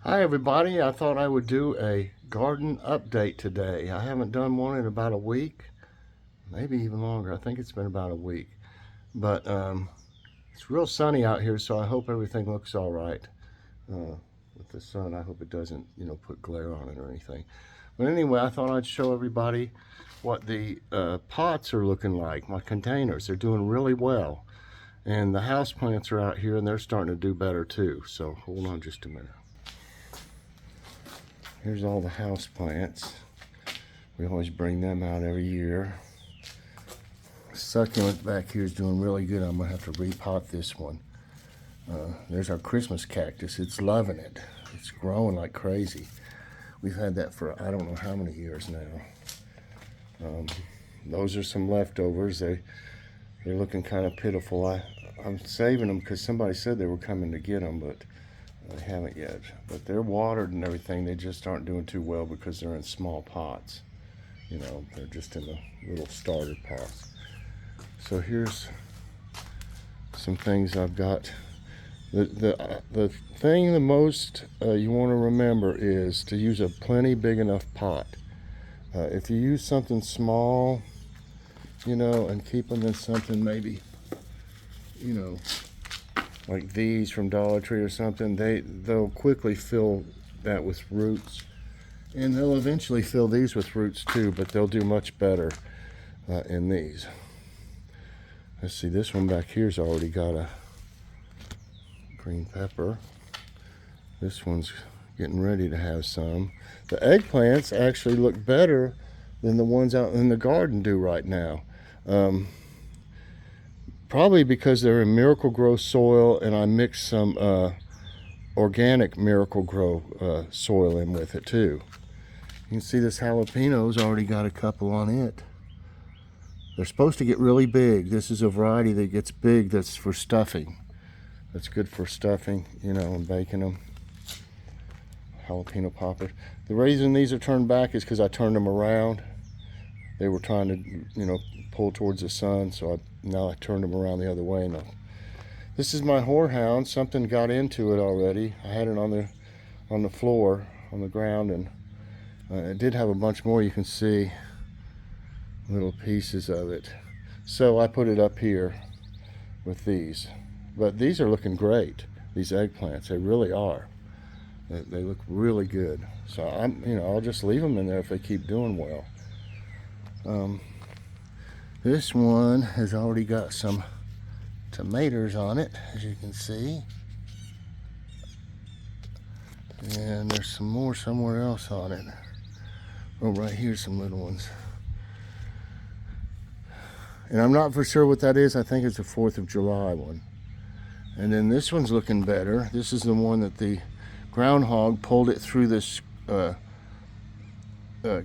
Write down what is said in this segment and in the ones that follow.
Hi everybody, I thought I would do a garden update today. I haven't done one in about a week, maybe even longer. I think it's been about a week. But it's real sunny out here, so I hope everything looks all right with the sun. I hope it doesn't, put glare on it or anything. But anyway, I thought I'd show everybody what the pots are looking like, my containers. They're doing really well. And the house plants are out here and they're starting to do better too. So hold on just a minute. Here's all the house plants. We always bring them out every year. Succulent back here is doing really good. I'm gonna have to repot this one. There's our Christmas cactus. It's loving it. It's growing like crazy. We've had that for I don't know how many years now. Those are some leftovers. They're looking kind of pitiful. I'm saving them because somebody said they were coming to get them, but they haven't yet, but they're watered and everything. They just aren't doing too well because they're in small pots. They're just in the little starter pots. So here's some things I've got. The thing the most you want to remember is to use a plenty big enough pot. If you use something small, and keep them in something maybe, like these from Dollar Tree or something, they'll quickly fill that with roots, and they'll eventually fill these with roots too, but they'll do much better in these. Let's see, this one back here's already got a green pepper. This one's getting ready to have some. The eggplants actually look better than the ones out in the garden do right now. Probably because they're in Miracle-Gro soil, and I mixed some organic Miracle-Gro soil in with it too. You can see this jalapeno's already got a couple on it. They're supposed to get really big. This is a variety that gets big that's for stuffing. That's good for stuffing, and baking them. Jalapeno poppers. The reason these are turned back is because I turned them around. They were trying to, pull towards the sun, so now I turned them around the other way. Now, this is my horehound. Something got into it already. I had it on the floor, on the ground, and it did have a bunch more. You can see little pieces of it. So I put it up here with these. But these are looking great. These eggplants, they really are. They look really good. So I'll just leave them in there if they keep doing well. This one has already got some tomatoes on it, as you can see. And there's some more somewhere else on it. Oh, right here's some little ones. And I'm not for sure what that is. I think it's a 4th of July one. And then this one's looking better. This is the one that the groundhog pulled it through this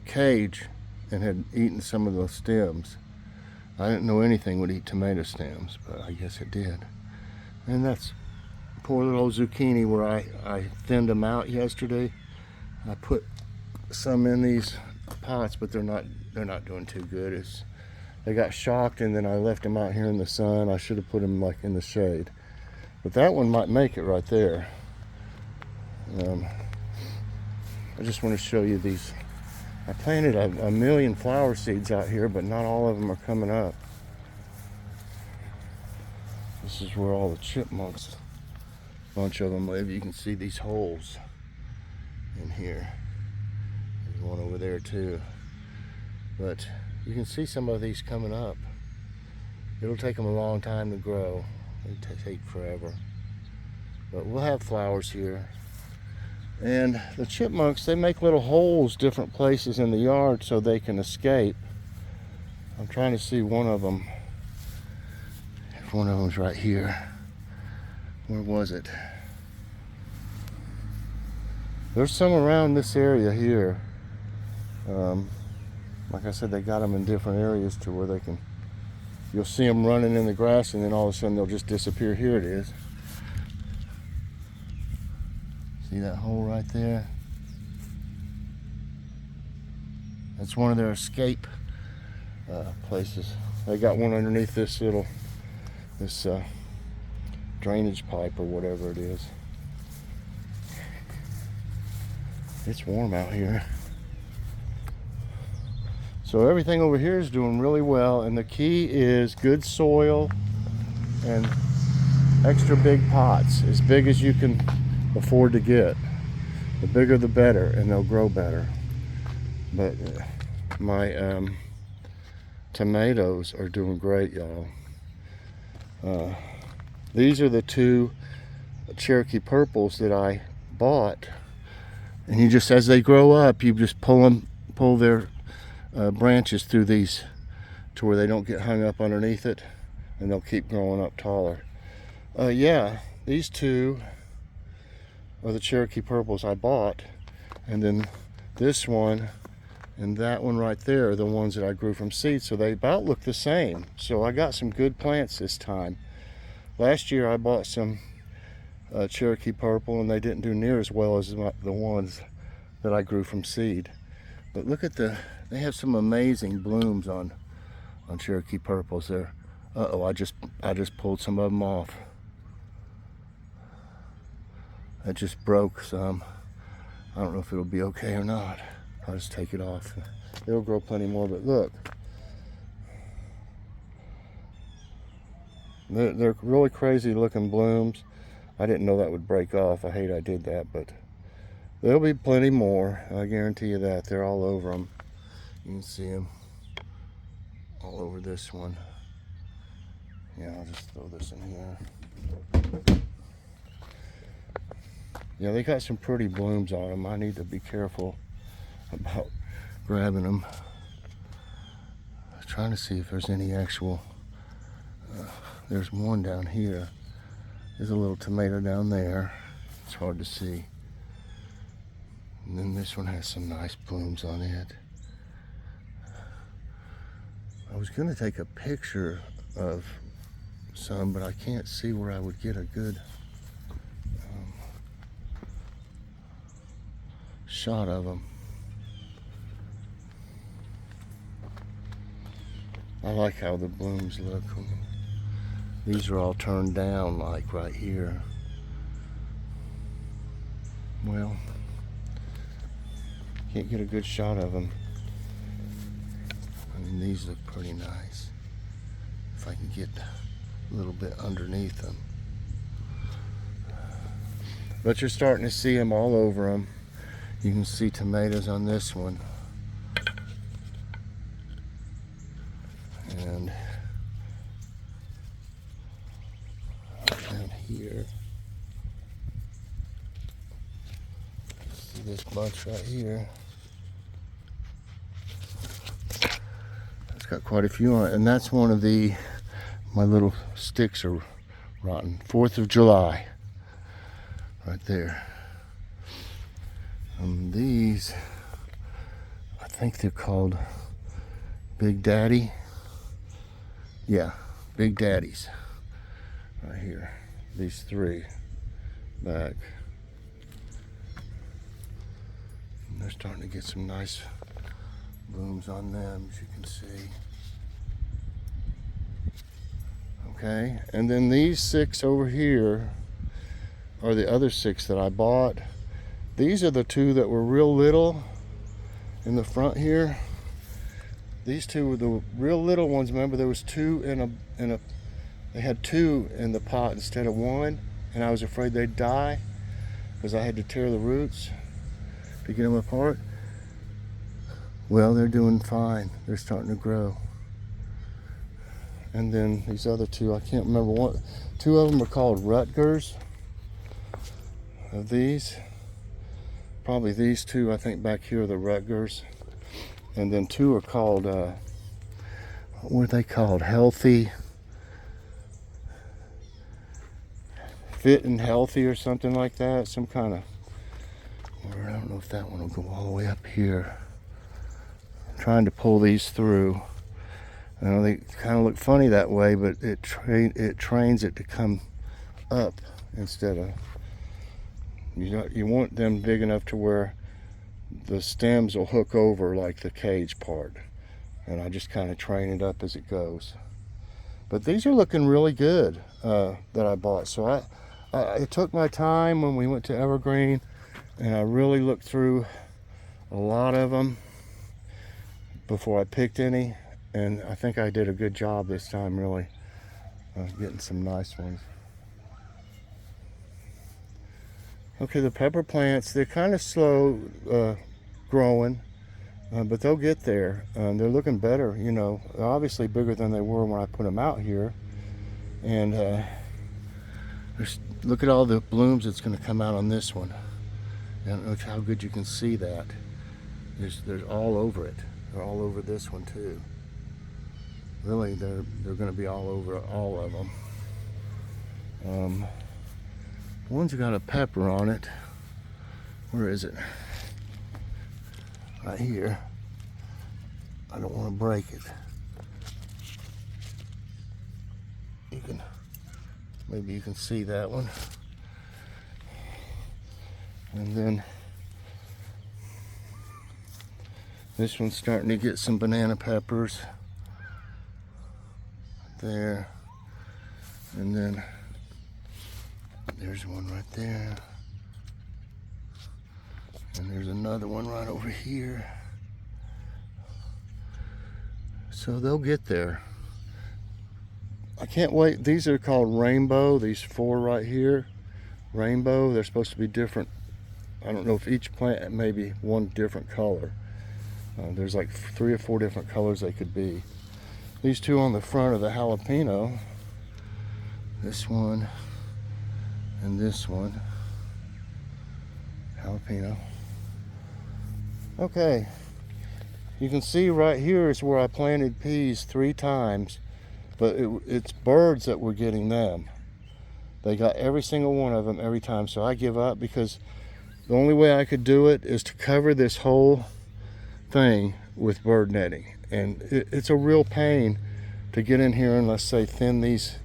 cage and had eaten some of those stems. I didn't know anything would eat tomato stems, but I guess it did. And that's poor little zucchini where I thinned them out yesterday. I put some in these pots, but they're not doing too good. They got shocked, and then I left them out here in the sun. I should have put them like in the shade. But that one might make it right there. I just want to show you these. I planted a million flower seeds out here, but not all of them are coming up. This is where all the chipmunks, a bunch of them live. You can see these holes in here. There's one over there too. But you can see some of these coming up. It'll take them a long time to grow. They take forever. But we'll have flowers here. And the chipmunks, they make little holes different places in the yard so they can escape. I'm trying to see one of them. If one of them's right here. Where was it? There's some around this area here. Like I said, they got them in different areas to where they can, you'll see them running in the grass, and then all of a sudden they'll just disappear. Here it is. See that hole right there? That's one of their escape places. They got one underneath this drainage pipe or whatever it is. It's warm out here. So everything over here is doing really well, and the key is good soil and extra big pots, as big as you can afford to get. The bigger the better, and they'll grow better. But my tomatoes are doing great, y'all. These are the two Cherokee purples that I bought, and you just, as they grow up, you just pull their branches through these to where they don't get hung up underneath it, and they'll keep growing up taller. Yeah, these two are the Cherokee purples I bought, and then this one and that one right there are the ones that I grew from seed, so they about look the same. So I got some good plants this time. Last year I bought some Cherokee purple, and they didn't do near as well as the ones that I grew from seed. But look at they have some amazing blooms on Cherokee purples there. Uh-oh, I just pulled some of them off. I just broke some. I don't know if it'll be okay or not. I'll just take it off. It'll grow plenty more, but look. They're really crazy looking blooms. I didn't know that would break off. I hate I did that, but there'll be plenty more. I guarantee you that. They're all over them. You can see them all over this one. Yeah, I'll just throw this in here. Yeah, they got some pretty blooms on them. I need to be careful about grabbing them. I'm trying to see if there's any actual, there's one down here. There's a little tomato down there. It's hard to see. And then this one has some nice blooms on it. I was gonna take a picture of some, but I can't see where I would get a good shot of them. I like how the blooms look. These are all turned down, like right here. Well, can't get a good shot of them. I mean, these look pretty nice. If I can get a little bit underneath them. But you're starting to see them all over them. You can see tomatoes on this one. And down here. See this bunch right here. It's got quite a few on it. And that's one of my little sticks are rotten. 4th of July. Right there. These, I think they're called Big Daddy. Yeah, Big Daddies. Right here. These three back. And they're starting to get some nice blooms on them, as you can see. Okay, and then these 6 over here are the other 6 that I bought. These are the 2 that were real little in the front here. These 2 were the real little ones. Remember, there was 2 they had 2 in the pot instead of 1, and I was afraid they'd die because I had to tear the roots to get them apart. Well, they're doing fine. They're starting to grow. And then these other 2, I can't remember what. 2 of them are called Rutgers. Of these. Probably these 2, I think back here are the Rutgers. And then 2 are called, what were they called? Healthy. Fit and Healthy or something like that. Some kind of, I don't know if that one will go all the way up here. I'm trying to pull these through. I know they kind of look funny that way, but it trains it to come up instead of, you want them big enough to where the stems will hook over like the cage part. And I just kind of train it up as it goes. But these are looking really good that I bought. So I took my time when we went to Evergreen And I really looked through a lot of them before I picked any, and I think I did a good job this time, really, getting some nice ones. Okay, the pepper plants, they're kind of slow growing, but they'll get there. They're looking better, you know, obviously bigger than they were when I put them out here. And look at all the blooms that's going to come out on this one. And look how good you can see that. There's all over it. They're all over this one too. Really, they're going to be all over all of them. One's got a pepper on it. Where is it? Right here. I don't want to break it. Maybe you can see that one. And then this one's starting to get some banana peppers there. And then there's one right there. And there's another one right over here. So they'll get there. I can't wait. These are called rainbow, these 4 right here. Rainbow, they're supposed to be different. I don't know if each plant may be one different color. There's like 3 or 4 different colors they could be. These 2 on the front of the jalapeno. This one and this one. Jalapeno. Okay. You can see right here is where I planted peas 3 times. But it's birds that were getting them. They got every single one of them every time. So I give up because the only way I could do it is to cover this whole thing with bird netting. And it's a real pain to get in here and, let's say, thin these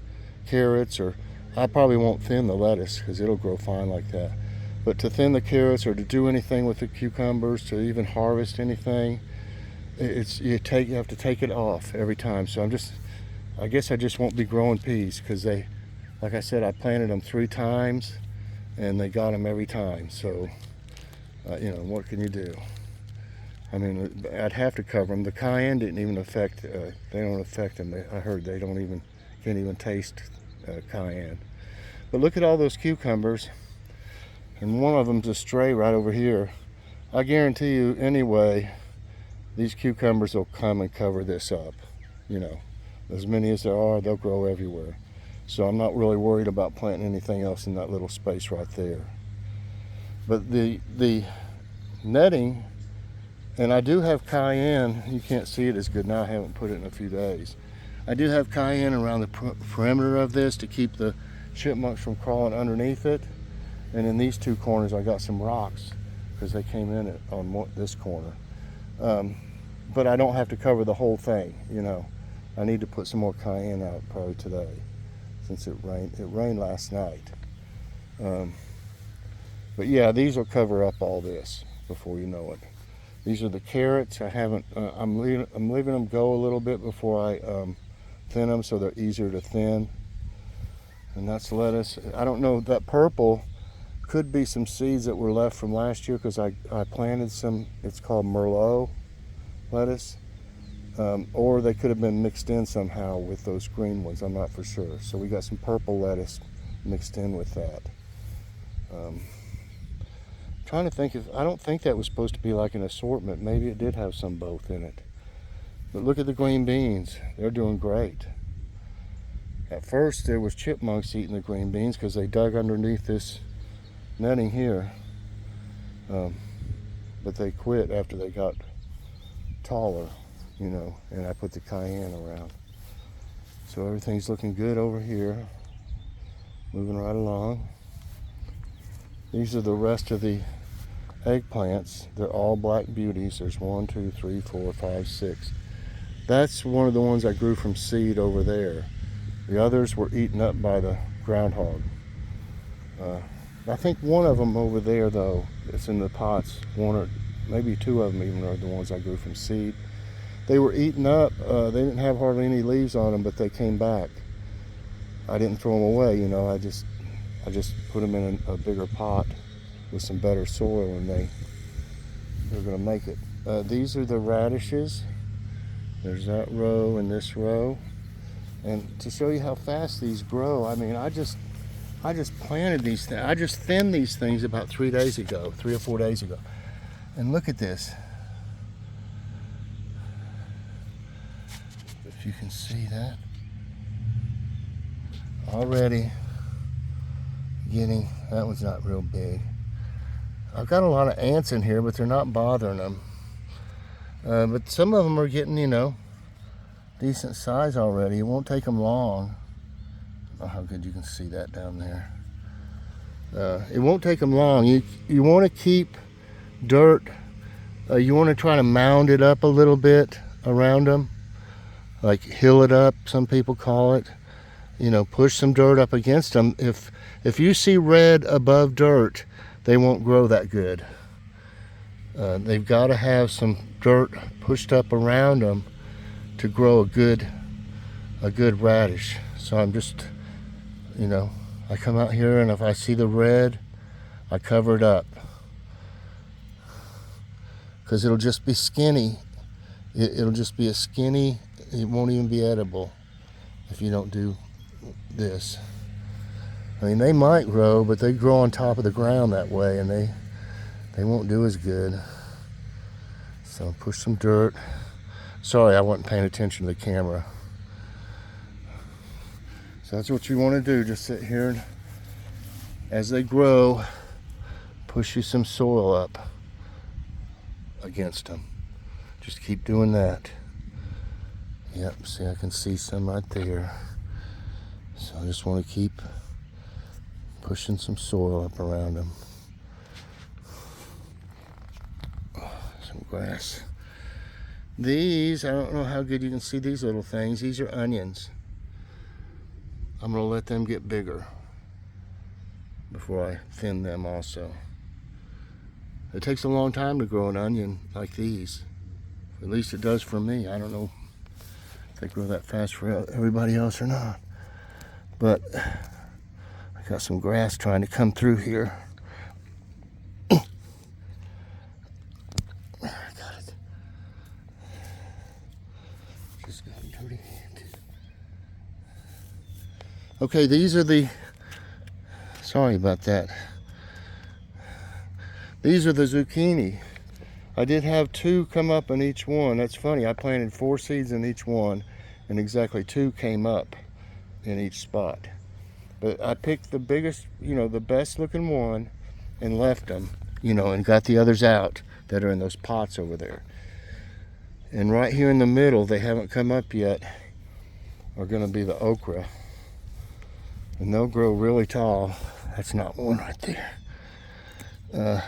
carrots, or I probably won't thin the lettuce because it'll grow fine like that. But to thin the carrots or to do anything with the cucumbers, to even harvest anything, you have to take it off every time. So I guess I just won't be growing peas because like I said, I planted them 3 times and they got them every time. So, you know, what can you do? I mean, I'd have to cover them. The cayenne didn't even affect, they don't affect them. I heard they can't even taste cayenne. But look at all those cucumbers. And one of them's a stray right over here. I guarantee you, anyway, these cucumbers will come and cover this up, you know. As many as there are, they'll grow everywhere. So I'm not really worried about planting anything else in that little space right there. But the netting, and I do have cayenne. You can't see it as good now. I haven't put it in a few days. I do have cayenne around the perimeter of this to keep the chipmunks from crawling underneath it. And in these 2 corners, I got some rocks because they came in on this corner. But I don't have to cover the whole thing, you know. I need to put some more cayenne out probably today, since it rained. It rained last night. But yeah, these will cover up all this before you know it. These are the carrots. I haven't. I'm leaving them go a little bit before I thin them, so they're easier to thin. And that's lettuce. I don't know, that purple could be some seeds that were left from last year because I planted some. It's called Merlot lettuce. Or they could have been mixed in somehow with those green ones. I'm not for sure. So we got some purple lettuce mixed in with that. Trying to think I don't think that was supposed to be like an assortment. Maybe it did have some both in it. But look at the green beans. They're doing great. At first there was chipmunks eating the green beans because they dug underneath this netting here. But they quit after they got taller. You know, and I put the cayenne around. So everything's looking good over here. Moving right along. These are the rest of the eggplants. They're all black beauties. There's 1, 2, 3, 4, 5, 6. That's one of the ones I grew from seed over there. The others were eaten up by the groundhog. I think one of them over there, though, that's in the pots, 1 or maybe 2 of them even are the ones I grew from seed. They were eaten up. They didn't have hardly any leaves on them, but they came back. I didn't throw them away, you know. I just put them in a bigger pot with some better soil, and they're going to make it. These are the radishes. There's that row and this row. And to show you how fast these grow, I mean, I just planted these things. I just thinned these things about 3 or 4 days ago. And look at this. If you can see that. Already getting, that was not real big. I've got a lot of ants in here, but they're not bothering them. But some of them are getting, you know, decent size already. It won't take them long. I don't know how good you can see that down there. It won't take them long. You want to keep dirt. You want to try to mound it up a little bit around them, like hill it up, some people call it. You know, push some dirt up against them. If you see red above dirt, they won't grow that good. They've got to have some dirt pushed up around them to grow a good radish. So I'm just, you know, I come out here, and if I see the red, I cover it up, because it'll just be skinny. It'll just be a skinny, it won't even be edible if you don't do this. I mean, they might grow, but they grow on top of the ground that way, and they won't do as good. So push some dirt. Sorry, I wasn't paying attention to the camera. So that's what you want to do. Just sit here, and as they grow, push you some soil up against them. Just keep doing that. Yep, see, I can see some right there. So I just want to keep pushing some soil up around them. Some grass. These, I don't know how good you can see these little things. These are onions. I'm going to let them get bigger before I thin them also. It takes a long time to grow an onion like these. At least it does for me. I don't know if they grow that fast for everybody else or not. But I got some grass trying to come through here. I got it. Just got a dirty hand. Okay, these are the, sorry about that. These are the zucchini. I did have 2 come up in each one. That's funny. I planted 4 seeds in each one, and exactly 2 came up in each spot. But I picked the biggest, you know, the best looking one, and left them, you know, and got the others out that are in those pots over there. And right here in the middle, they haven't come up yet, are going to be the okra. And they'll grow really tall. That's not one right there.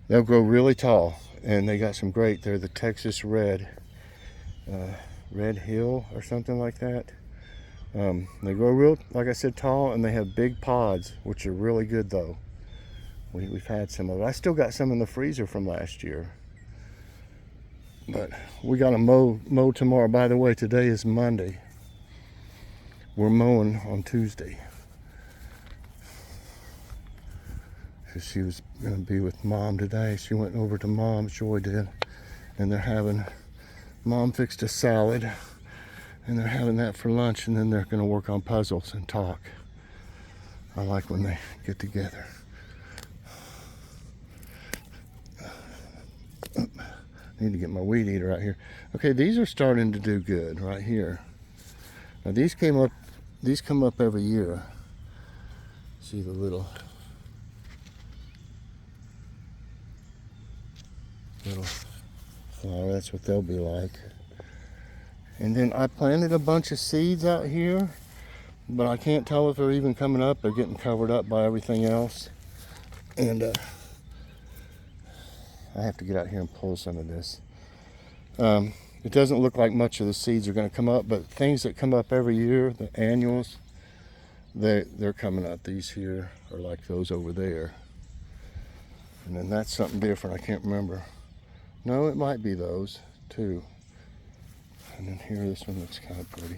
They'll grow really tall, and they got some great, they're the Texas Red Hill or something like that. They grow real, like I said, tall, and they have big pods, which are really good though. We've had some of it. I still got some in the freezer from last year. But we got to mow tomorrow. By the way, today is Monday. We're mowing on Tuesday. She was going to be with Mom today. She went over to Mom's, Joy did, and they're having, Mom fixed a salad, and they're having that for lunch, and then they're going to work on puzzles and talk. I like when they get together. Need to get my weed eater out here. Okay, these are starting to do good right here. Now these come up every year. See the little flower, that's what they'll be like. And then I planted a bunch of seeds out here, but I can't tell if they're even coming up. They're getting covered up by everything else. And I have to get out here and pull some of this. It doesn't look like much of the seeds are going to come up, but things that come up every year, the annuals, they're coming up. These here are like those over there. And then that's something different. I can't remember. No, it might be those too. And then here, this one looks kind of pretty.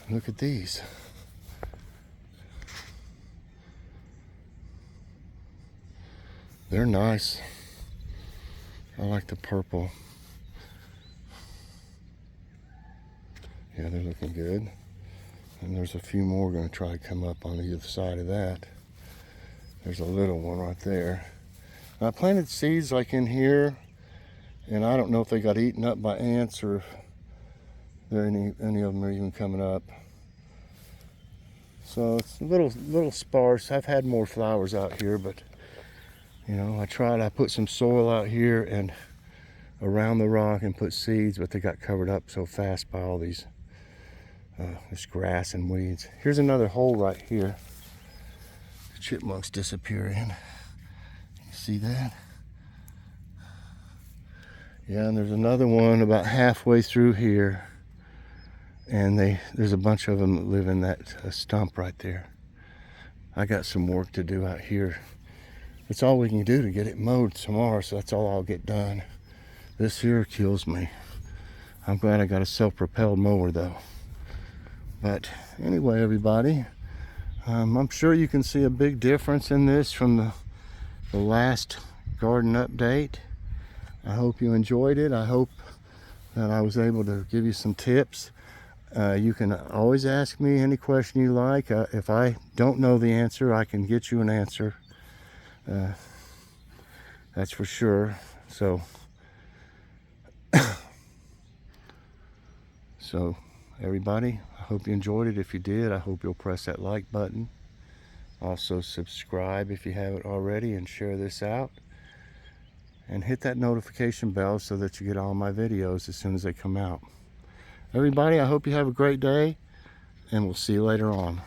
Look at these. They're nice. I like the purple. Yeah, they're looking good. And there's a few more going to try to come up on either side of that. There's a little one right there. I planted seeds like in here, and I don't know if they got eaten up by ants or if any of them are even coming up. So it's a little sparse. I've had more flowers out here, but you know, I put some soil out here and around the rock and put seeds, but they got covered up so fast by all these this grass and weeds. Here's another hole right here. The chipmunks disappear in. You see that? Yeah, and there's another one about halfway through here, and there's a bunch of them that live in that stump right there. I got some work to do out here. It's all we can do to get it mowed tomorrow, so that's all I'll get done. This here kills me. I'm glad I got a self-propelled mower though. But anyway, everybody, I'm sure you can see a big difference in this from the last garden update. I hope you enjoyed it. I hope that I was able to give you some tips. You can always ask me any question you like. If I don't know the answer, I can get you an answer. That's for sure. So everybody, I hope you enjoyed it. If you did, I hope you'll press that like button. Also subscribe if you haven't already, and share this out. And hit that notification bell so that you get all my videos as soon as they come out. Everybody, I hope you have a great day, and we'll see you later on.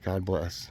God bless.